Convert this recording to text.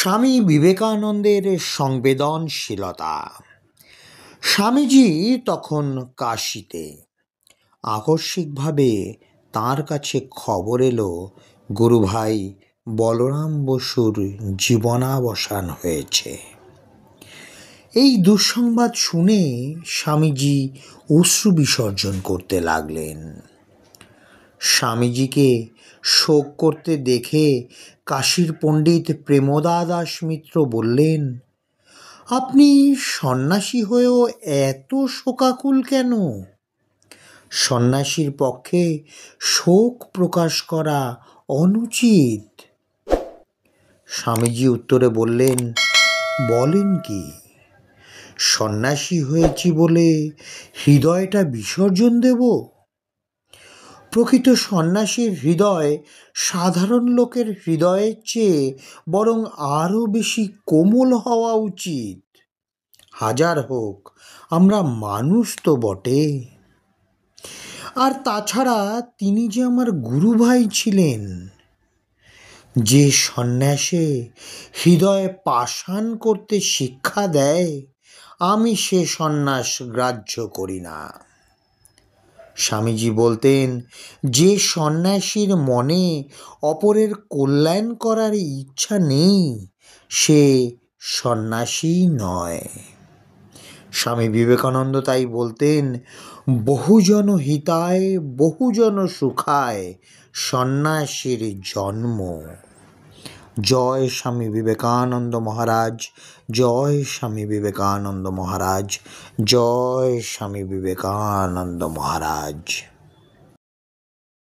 স্বামী বিবেকানন্দের সংবেদনশীলতা। স্বামীজি তখন কাশীতে। আকস্মিকভাবে তাঁর কাছে খবর এলো গুরুভাই বলরাম বসুর জীবনাবসান হয়েছে। এই দুঃসংবাদ শুনে স্বামীজি অশ্রু বিসর্জন করতে লাগলেন। স্বামীজিকে শোক করতে দেখে কাশীর পণ্ডিত প্রেমদা দাস মিত্র বললেন, আপনি সন্ন্যাসী হয়েও এত শোকাকুল কেন? সন্ন্যাসীর পক্ষে শোক প্রকাশ করা অনুচিত। স্বামীজি উত্তরে বললেন, বলেন কি, সন্ন্যাসী হয়েছি বলে হৃদয়টা বিসর্জন দেব? প্রকৃত সন্ন্যাসীর হৃদয় সাধারণ লোকের হৃদয়ের চেয়ে বরং আরও বেশি কোমল হওয়া উচিত। হাজার হোক, আমরা মানুষ তো বটে। আর তাছাড়া তিনি যে আমার গুরুভাই ছিলেন। যে সন্ন্যাসে হৃদয় পাষাণ করতে শিক্ষা দেয়, আমি সে সন্ন্যাস গ্রাহ্য করি না। স্বামীজি বলতেন, যে সন্ন্যাসীর মনে অপরের কল্যাণ করার ইচ্ছা নেই, সে সন্ন্যাসী নয়। স্বামী বিবেকানন্দ তাই বলতেন, বহুজন হিতায় বহুজন সুখায় সন্ন্যাসীর জন্ম। জয় স্বামী বিবেকানন্দ মহারাজ, জয় স্বামী বিবেকানন্দ মহারাজ, জয় স্বামী বিবেকানন্দ মহারাজ।